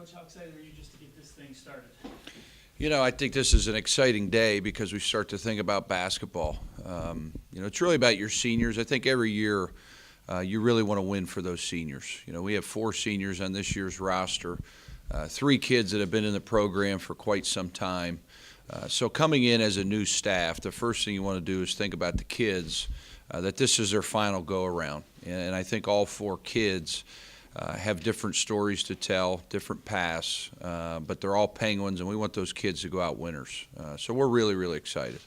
Coach, how excited are you just to get this thing started? I think this is an exciting day because we start to think about basketball. It's really about your seniors. I think every year you really want to win for those seniors. We have 4 seniors on this year's roster, 3 kids that have been in the program for quite some time. So coming in as a new staff, the first thing you want to do is think about the kids, that this is their final go-around. And I think all 4 kids have different stories to tell, different paths, but they're all Penguins, and we want those kids to go out winners. So we're really, really excited.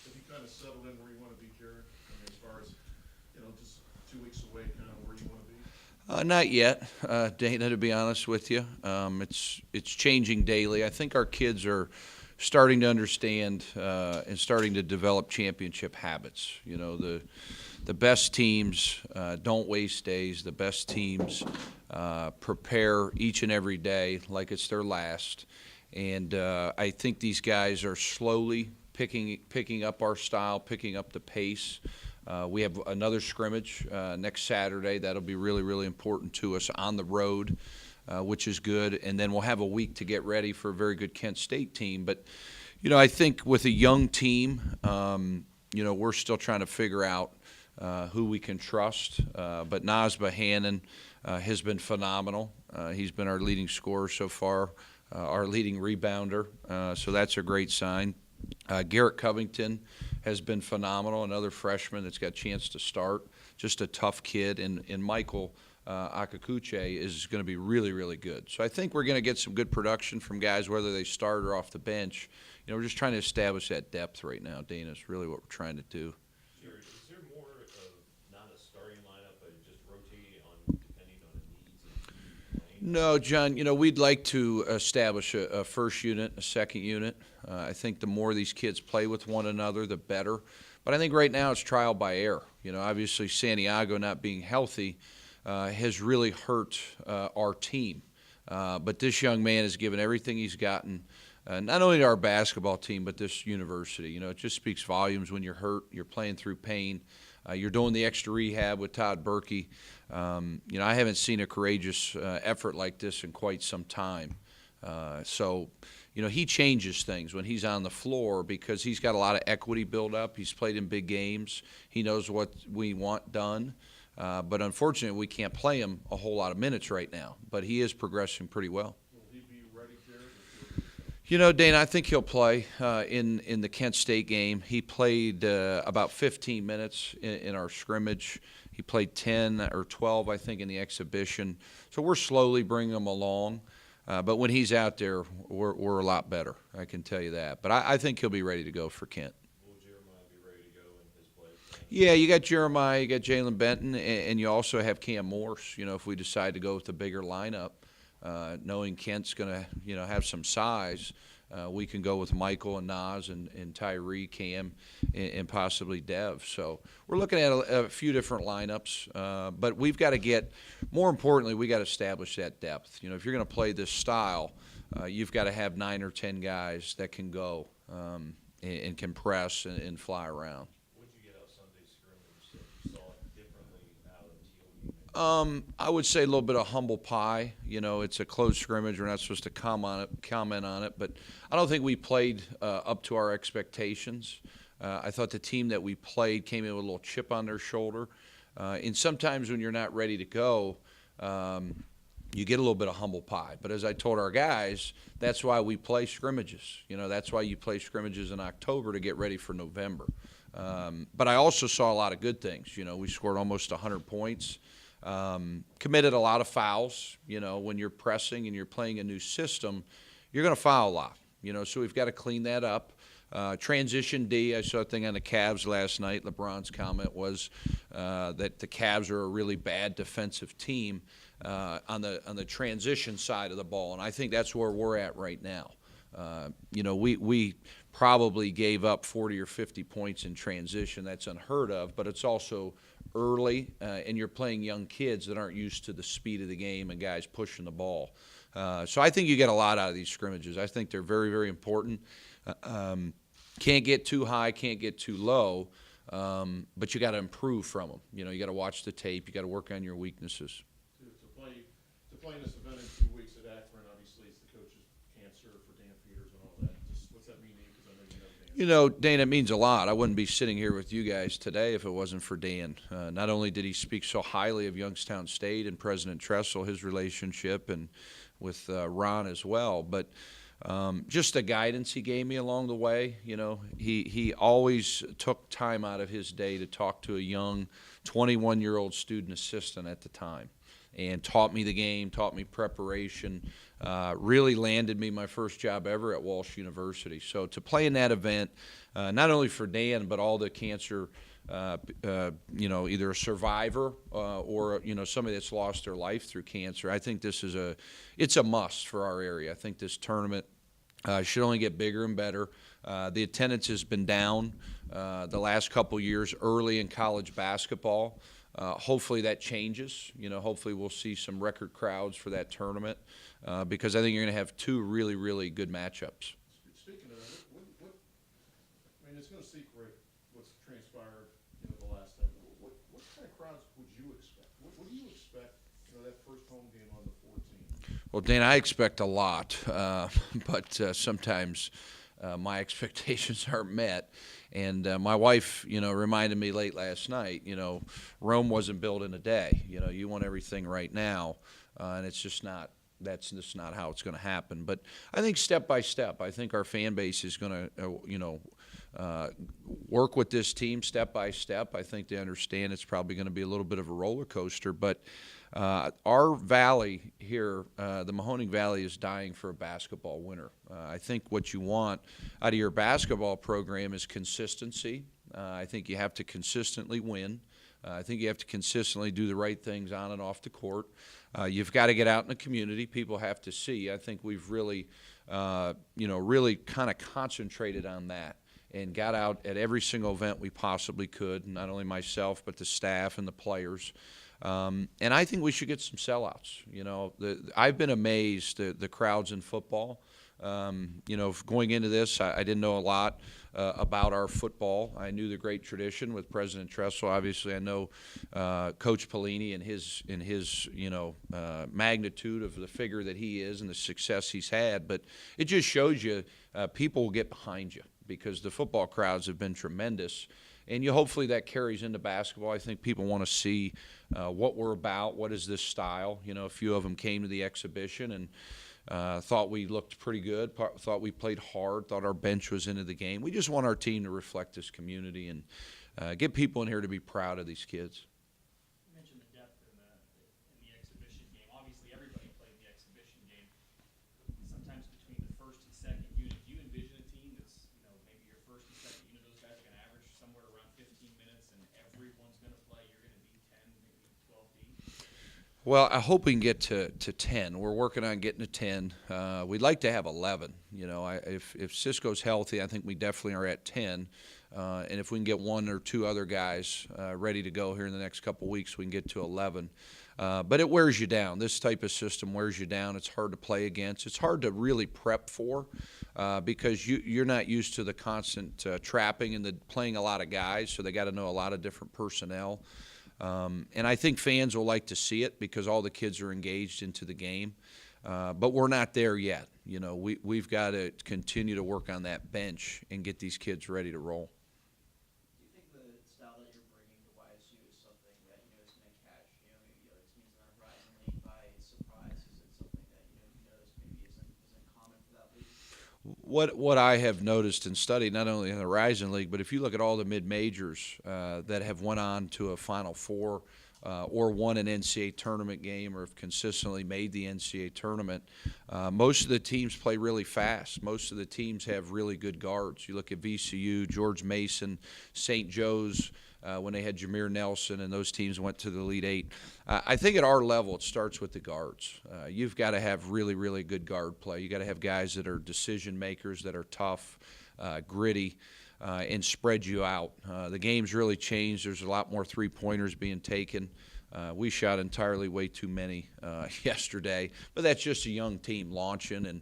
Have you kind of settled in where you want to be, Jerrod? I mean, as far as, just 2 weeks away, kind of where you want to be? Not yet, Dana, to be honest with you. It's changing daily. I think our kids are starting to understand and starting to develop championship habits. The best teams don't waste days. The best teams prepare each and every day like it's their last. And I think these guys are slowly picking up our style, picking up the pace. We have another scrimmage next Saturday. That'll be really, really important to us on the road, which is good. And then we'll have a week to get ready for a very good Kent State team. But, I think with a young team, we're still trying to figure out who we can trust. But Naz Bohannon has been phenomenal. He's been our leading scorer so far, our leading rebounder. So that's a great sign. Garrett Covington has been phenomenal, another freshman that's got a chance to start, just a tough kid. And Michael Akakuche is going to be really, really good. So I think we're going to get some good production from guys, whether they start or off the bench. We're just trying to establish that depth right now, Dana. It's really what we're trying to do. Jerrod, is there more of not a starting lineup, but just rotating on depending on the needs of the team playing? No, John, we'd like to establish a first unit, a second unit. I think the more these kids play with one another, the better. But I think right now it's trial by error. Obviously Santiago not being healthy has really hurt our team. But this young man has given everything he's gotten, not only to our basketball team, but this university. It just speaks volumes when you're hurt, you're playing through pain, you're doing the extra rehab with Todd Berkey. I haven't seen a courageous effort like this in quite some time. So he changes things when he's on the floor because he's got a lot of equity built up. He's played in big games. He knows what we want done. But unfortunately, we can't play him a whole lot of minutes right now. But he is progressing pretty well. Will he be ready, Jerrod? Dana, I think he'll play in the Kent State game. He played about 15 minutes in our scrimmage. He played 10 or 12, I think, in the exhibition. So we're slowly bringing him along. But when he's out there, we're a lot better. I can tell you that. But I think he'll be ready to go for Kent. Will Jeremiah be ready to go in his place? Yeah, you got Jeremiah, you got Jalen Benton, and you also have Cam Morse. If we decide to go with a bigger lineup, knowing Kent's going to, have some size, we can go with Michael and Naz and Tyree, Cam, and possibly Dev. So we're looking at a few different lineups, but we've got to get, more importantly, we got to establish that depth. If you're going to play this style, you've got to have 9 or 10 guys that can go and can press and fly around. What did you get out of Sunday's scrimmage that you saw differently out of the team? I would say a little bit of humble pie. It's a closed scrimmage. We're not supposed to comment on it, but I don't think we played up to our expectations. I thought the team that we played came in with a little chip on their shoulder. And sometimes when you're not ready to go, you get a little bit of humble pie. But as I told our guys, that's why we play scrimmages. That's why you play scrimmages in October to get ready for November. But I also saw a lot of good things. We scored almost 100 points. Committed a lot of fouls. When you're pressing and you're playing a new system, you're going to foul a lot. So we've got to clean that up. Transition D, I saw a thing on the Cavs last night. LeBron's comment was that the Cavs are a really bad defensive team on the transition side of the ball, and I think that's where we're at right now. We probably gave up 40 or 50 points in transition. That's unheard of, but it's also early, and you're playing young kids that aren't used to the speed of the game and guys pushing the ball. So I think you get a lot out of these scrimmages. I think they're very, very important. Can't get too high, can't get too low, but you got to improve from them. You got to watch the tape. You got to work on your weaknesses. To play in this event in 2 weeks at Akron, obviously cancer for Dan Feeders and all that. Just what's that mean to you? Because I know you know Dan. You know, Dan, it means a lot. I wouldn't be sitting here with you guys today if it wasn't for Dan. Not only did he speak so highly of Youngstown State and President Tressel, his relationship, and with Ron as well, but just the guidance he gave me along the way. You know, he always took time out of his day to talk to a young 21-year-old student assistant at the time, and taught me the game, taught me preparation, really landed me my first job ever at Walsh University. So to play in that event, not only for Dan, but all the cancer, you know, either a survivor or, you know, somebody that's lost their life through cancer, I think this is it's a must for our area. I think this tournament should only get bigger and better. The attendance has been down the last couple years early in college basketball. Hopefully that changes. You know, hopefully we'll see some record crowds for that tournament because I think you're going to have two really, really good matchups. Speaking of that, I mean, it's going to secret what's transpired the last time. What kind of crowds would you expect? What do you expect, that first home game on the 14th? Well, Dan, I expect a lot, but sometimes my expectations aren't met. And my wife, reminded me late last night, Rome wasn't built in a day. You want everything right now, and it's just not. That's just not how it's going to happen. But I think step by step, I think our fan base is going to, work with this team step by step. I think they understand it's probably going to be a little bit of a roller coaster. But our valley here, the Mahoning Valley, is dying for a basketball winner. I think what you want out of your basketball program is consistency. I think you have to consistently win. I think you have to consistently do the right things on and off the court. You've got to get out in the community. People have to see. I think we've really, really kind of concentrated on that and got out at every single event we possibly could, not only myself but the staff and the players. And I think we should get some sellouts. I've been amazed at the crowds in football. Going into this, I didn't know a lot about our football. I knew the great tradition with President Tressel. Obviously, I know Coach Pelini and his magnitude of the figure that he is and the success he's had. But it just shows you people will get behind you because the football crowds have been tremendous. And hopefully that carries into basketball. I think people want to see what we're about, what is this style. A few of them came to the exhibition and thought we looked pretty good, thought we played hard, thought our bench was into the game. We just want our team to reflect this community and get people in here to be proud of these kids. You mentioned the depth in the exhibition game. Obviously, everybody played the exhibition game. Sometimes between the first and second unit, do you envision a team that's, maybe your first and second unit, those guys are going to average somewhere around 15 minutes and everyone's going to play? You're going to be 10, maybe 12 deep? Well, I hope we can get to 10. We're working on getting to 10. We'd like to have 11. If Cisco's healthy, I think we definitely are at 10. And if we can get one or two other guys ready to go here in the next couple weeks, we can get to 11. But it wears you down. This type of system wears you down. It's hard to play against. It's hard to really prep for because you're not used to the constant trapping and playing a lot of guys, so they got to know a lot of different personnel. And I think fans will like to see it because all the kids are engaged into the game. But we're not there yet. We've got to continue to work on that bench and get these kids ready to roll. Do you think the style that you're bringing to YSU is something that, is going to catch, maybe other teams in our Horizon League by surprise? Is it something that, maybe isn't common for that league? What I have noticed and studied, not only in the Horizon League, but if you look at all the mid-majors that have went on to a Final Four or won an NCAA tournament game or have consistently made the NCAA tournament, most of the teams play really fast. Most of the teams have really good guards. You look at VCU, George Mason, St. Joe's, when they had Jameer Nelson and those teams went to the Elite Eight. I think at our level it starts with the guards. You've got to have really, really good guard play. You've got to have guys that are decision makers, that are tough, gritty, and spread you out. The game's really changed. There's a lot more three-pointers being taken. We shot entirely way too many yesterday, but that's just a young team launching and,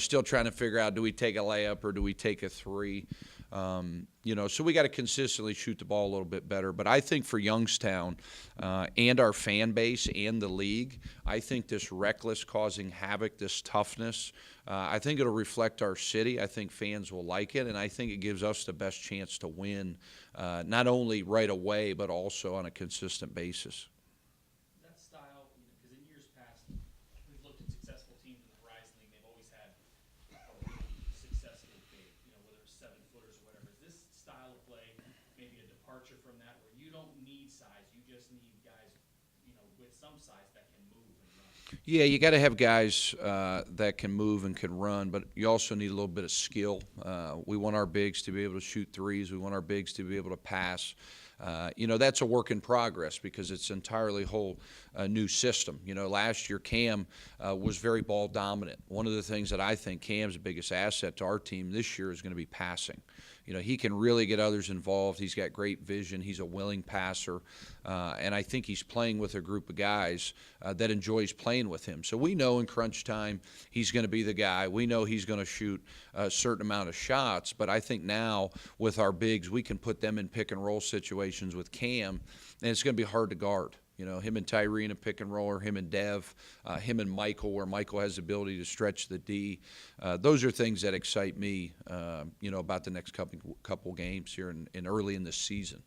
still trying to figure out, do we take a layup or do we take a three? So we got to consistently shoot the ball a little bit better. But I think for Youngstown and our fan base and the league, I think this reckless causing havoc, this toughness, I think it'll reflect our city. I think fans will like it, and I think it gives us the best chance to win, not only right away, but also on a consistent basis. That style, because in years past, we've looked at successful teams in the Horizon League, they've always had a really successful big, whether it's 7-footers or whatever. Is this style of play maybe a departure from that, where you don't need size, you just need guys, with some size that can move and run? Yeah, you got to have guys that can move and can run, but you also need a little bit of skill. We want our bigs to be able to shoot threes. We want our bigs to be able to pass. That's a work in progress because it's entirely whole new system. Last year Cam was very ball dominant. One of the things that I think Cam's biggest asset to our team this year is going to be passing. He can really get others involved. He's got great vision. He's a willing passer. And I think he's playing with a group of guys that enjoys playing with him. So we know in crunch time he's going to be the guy. We know he's going to shoot a certain amount of shots. But I think now with our bigs, we can put them in pick-and-roll situations with Cam, and it's going to be hard to guard. Him and Tyree in a pick and roll, or him and Dev, him and Michael, where Michael has the ability to stretch the D. Those are things that excite me, about the next couple games here in early in the season.